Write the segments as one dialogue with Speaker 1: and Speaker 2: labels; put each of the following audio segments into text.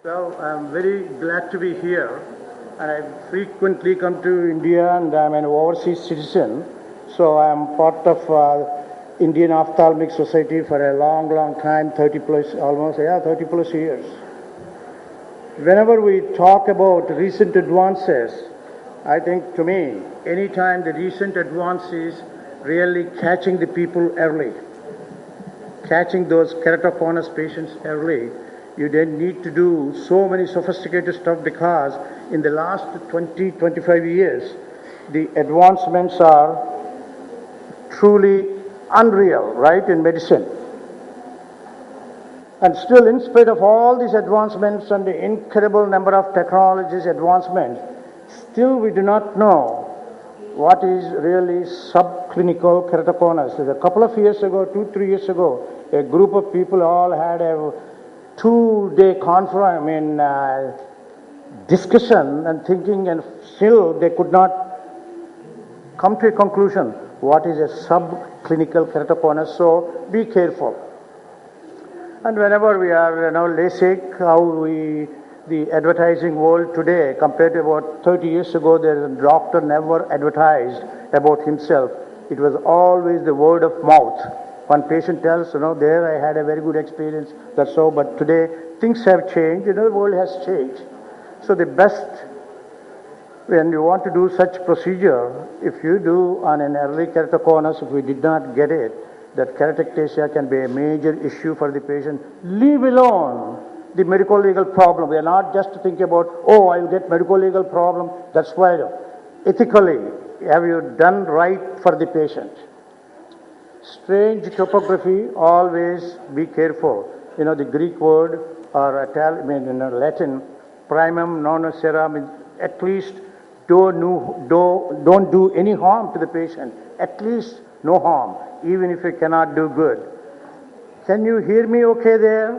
Speaker 1: Well, I'm very glad to be here, and I frequently come to India, and I'm an overseas citizen. So I'm part of Indian Ophthalmic Society for a long, long time, 30 plus, almost, 30 plus years. Whenever we talk about recent advances, I think to me, anytime the recent advance is really catching the people early, catching those keratoconus patients early, you didn't need to do so many sophisticated stuff because in the last 20, 25 years, the advancements are truly unreal, right, in medicine. And still, in spite of all these advancements and the incredible number of technologies advancements, still we do not know what is really subclinical keratoconus. A couple of years ago, 2, 3 years ago, a group of people all had a 2-day conference, discussion and thinking, and still they could not come to a conclusion what is a subclinical keratoconus. So be careful. And whenever we are, LASIK, the advertising world today compared to about 30 years ago, the doctor never advertised about himself. It was always the word of mouth. One patient tells, there I had a very good experience, that's so, but today things have changed, the world has changed. So the best, when you want to do such procedure, if you do on an early keratoconus, if we did not get it, that keratectasia can be a major issue for the patient, leave alone the medical-legal problem. We are not just thinking about, I'll get medical-legal problem, that's why. Ethically, have you done right for the patient? Strange topography, always be careful. The Greek word or Latin, primum non nocere, means at least don't do any harm to the patient. At least no harm, even if you cannot do good. Can you hear me okay there?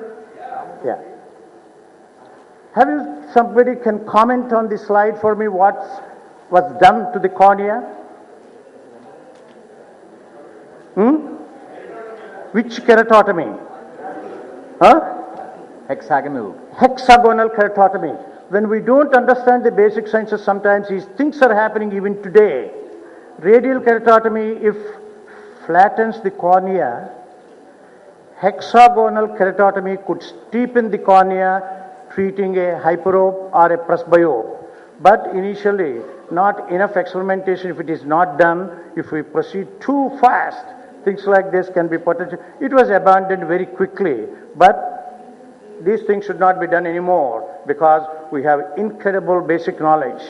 Speaker 1: Yeah. Have you, somebody can comment on the slide for me what's done to the cornea? Which keratotomy?
Speaker 2: Hexagonal.
Speaker 1: Hexagonal keratotomy. When we don't understand the basic sciences, sometimes these things are happening even today. Radial keratotomy, if flattens the cornea, hexagonal keratotomy could steepen the cornea, treating a hyperope or a presbyope. But initially, not enough experimentation if it is not done. If we proceed too fast, things like this can be potential. It was abandoned very quickly, but these things should not be done anymore because we have incredible basic knowledge.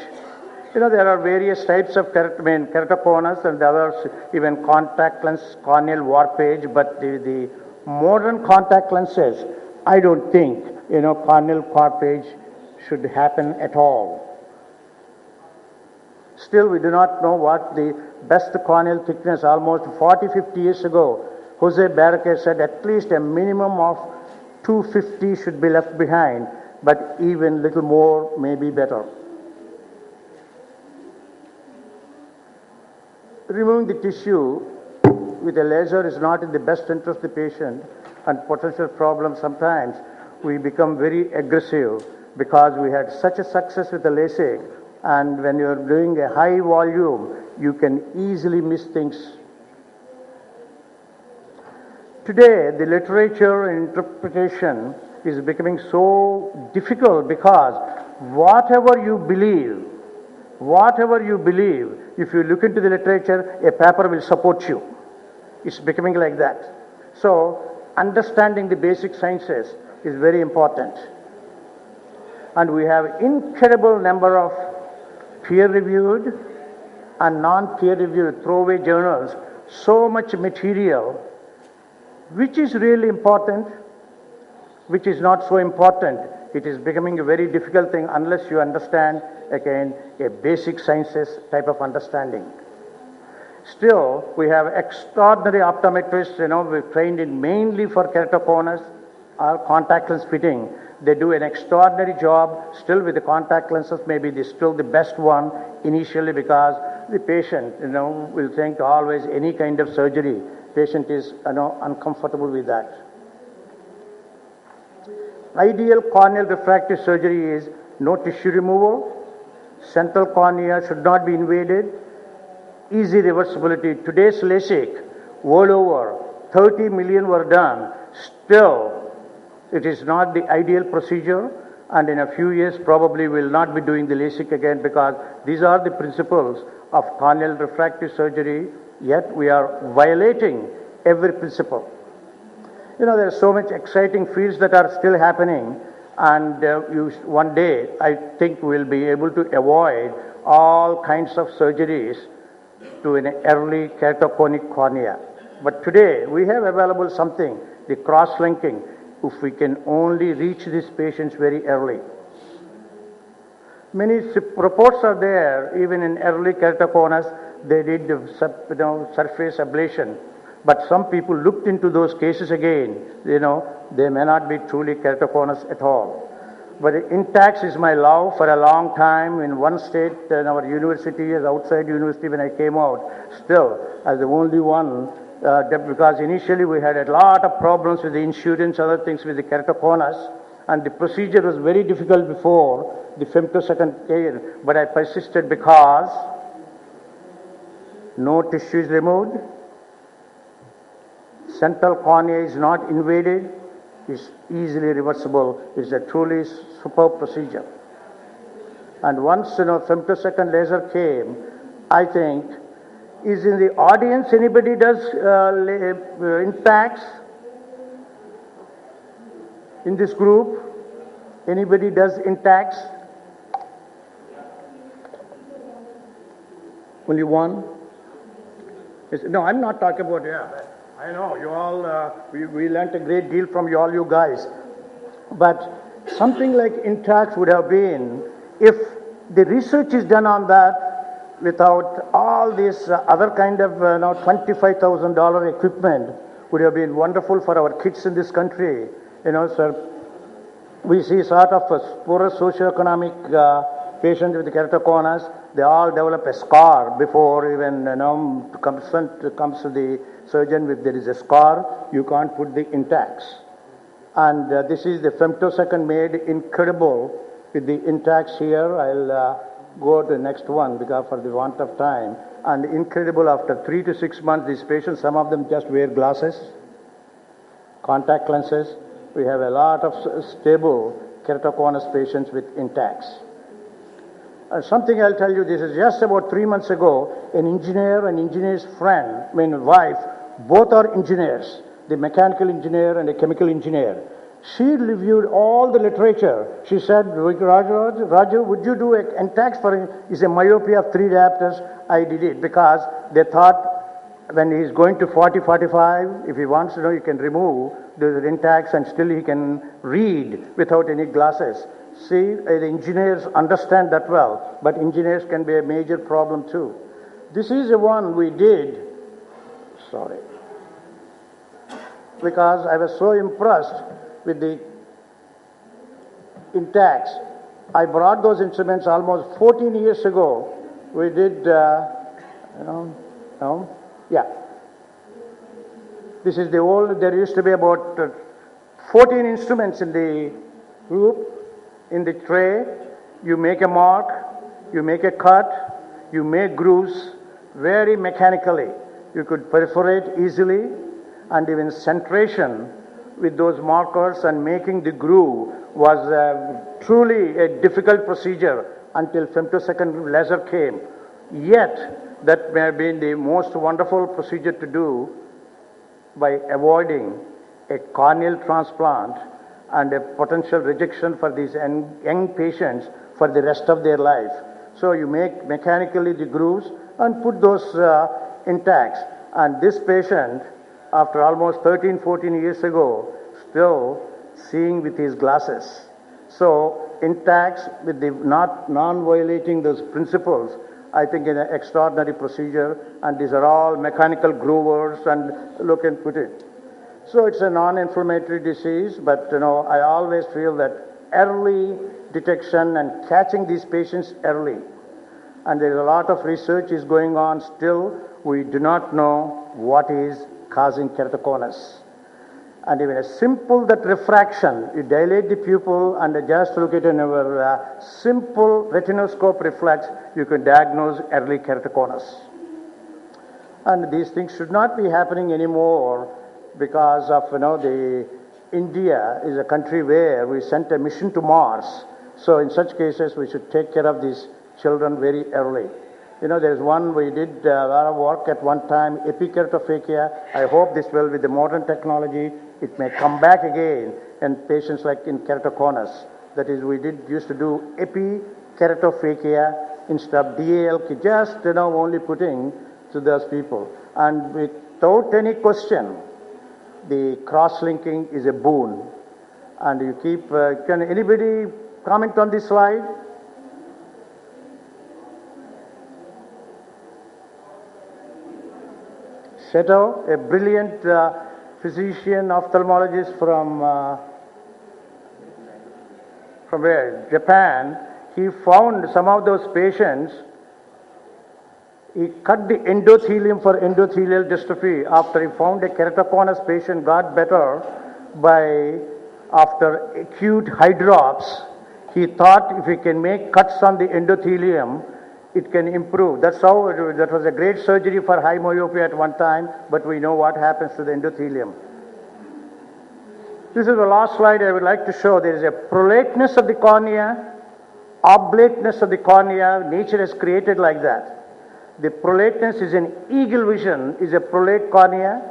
Speaker 1: There are various types of keratoconus and others, even contact lens, corneal warpage, but the modern contact lenses, I don't think, corneal warpage should happen at all. Still, we do not know what the best corneal thickness. Almost 40, 50 years ago, Jose Barraquer said at least a minimum of 250 should be left behind, but even little more may be better. Removing the tissue with a laser is not in the best interest of the patient, and potential problems sometimes we become very aggressive because we had such a success with the LASIK, and when you're doing a high volume, you can easily miss things. Today, the literature and interpretation is becoming so difficult because whatever you believe, if you look into the literature, a paper will support you. It's becoming like that. So, understanding the basic sciences is very important. And we have incredible number of peer-reviewed and non-peer-reviewed throwaway journals, so much material, which is really important, which is not so important. It is becoming a very difficult thing unless you understand, again, a basic sciences type of understanding. Still, we have extraordinary optometrists, we've trained in mainly for keratoconus or contact lens fitting. They do an extraordinary job. Still, with the contact lenses, maybe they're still the best one initially because the patient, will think always any kind of surgery. Patient is, uncomfortable with that. Ideal corneal refractive surgery is no tissue removal, central cornea should not be invaded, easy reversibility. Today's LASIK, world over, 30 million were done. Still, it is not the ideal procedure, and in a few years probably will not be doing the LASIK again, because these are the principles of corneal refractive surgery, yet we are violating every principle. You know, there are so much exciting fields that are still happening, and one day I think we'll be able to avoid all kinds of surgeries to an early keratoconic cornea. But today we have available something, the cross-linking, if we can only reach these patients very early. Many reports are there, even in early keratoconus, they did surface ablation. But some people looked into those cases again, they may not be truly keratoconus at all. But Intacs is my love for a long time. In one state, in our university, as outside university when I came out, still as the only one, because initially we had a lot of problems with the insurance, other things with the keratoconus, and the procedure was very difficult before the femtosecond came, but I persisted because no tissue is removed, central cornea is not invaded, is easily reversible. It's a truly superb procedure. And once femtosecond laser came, I think, is in the audience anybody does Intacs? In this group, anybody does Intacs? Only one? No, I'm not talking about, I know, you all, we learnt a great deal from all you guys. But something like Intacs would have been, if the research is done on that without all this other kind of $25,000 equipment, would have been wonderful for our kids in this country. Sir, we see sort of a poorer socioeconomic patients with keratoconus, they all develop a scar before even comes to the surgeon. If there is a scar, you can't put the Intacs. And this is the femtosecond made incredible with the Intacs here. I'll go to the next one because for the want of time. And incredible, after 3 to 6 months, these patients, some of them just wear glasses, contact lenses. We have a lot of stable keratoconus patients with Intacs. Something I'll tell you, this is just about 3 months ago, an engineer's friend, wife, both are engineers, the mechanical engineer and a chemical engineer. She reviewed all the literature. She said, Raju, would you do an Intacs for is a myopia of 3 diopters? I did it because they thought when he's going to 40, 45, if he wants to know, he can remove the Intacs and still he can read without any glasses. See, the engineers understand that well, but engineers can be a major problem too. This is the one we did, because I was so impressed with the Intacs. I brought those instruments almost 14 years ago. We did, This is the old, there used to be about 14 instruments in the group. In the tray, you make a mark, you make a cut, you make grooves very mechanically. You could perforate easily, and even centration with those markers and making the groove was truly a difficult procedure until femtosecond laser came. Yet, that may have been the most wonderful procedure to do by avoiding a corneal transplant and a potential rejection for these young patients for the rest of their life. So you make mechanically the grooves and put those Intacs. And this patient, after almost 13, 14 years ago, still seeing with his glasses. So Intacs with the non-violating those principles, I think is an extraordinary procedure, and these are all mechanical groovers and look and put it. So it's a non-inflammatory disease, but I always feel that early detection and catching these patients early. And there's a lot of research is going on still. We do not know what is causing keratoconus. And even a simple that refraction, you dilate the pupil and just look at our simple retinoscope reflex, you can diagnose early keratoconus. And these things should not be happening anymore because of, the India is a country where we sent a mission to Mars. So in such cases, we should take care of these children very early. There's one we did a lot of work at one time, epikeratofakia. I hope this will, with the modern technology, it may come back again in patients like in keratoconus. That is, we used to do epikeratofakia instead of DAL, just, only putting to those people. And without any question, the cross-linking is a boon. And you keep, can anybody comment on this slide? Seto, a brilliant physician, ophthalmologist from where? Japan. He found some of those patients, he cut the endothelium for endothelial dystrophy. After he found a keratoconus patient got better after acute eye drops, he thought if he can make cuts on the endothelium, it can improve. That was a great surgery for high myopia at one time, but we know what happens to the endothelium. This is the last slide I would like to show. There is a prolateness of the cornea, oblateness of the cornea. Nature has created like that. The prolateness is an eagle vision, is a prolate cornea.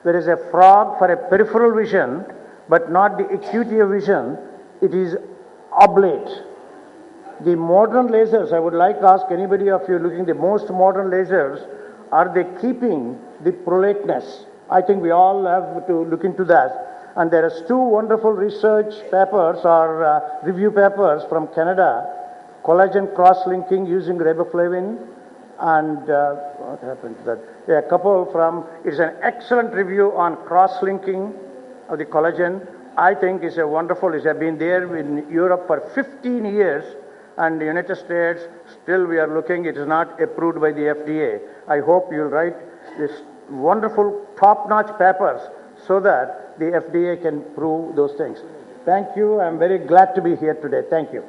Speaker 1: There is a frog for a peripheral vision, but not the acuity of vision. It is oblate. The modern lasers, I would like to ask anybody of you looking, the most modern lasers, are they keeping the prolateness? I think we all have to look into that. And there are two wonderful research papers or review papers from Canada, collagen cross-linking using riboflavin, and what happened to that? Yeah, a couple from, it's an excellent review on cross-linking of the collagen. I think it's a wonderful, it's been there in Europe for 15 years, and the United States, still we are looking, it is not approved by the FDA. I hope you'll write this wonderful top-notch papers so that the FDA can prove those things. Thank you. I'm very glad to be here today. Thank you.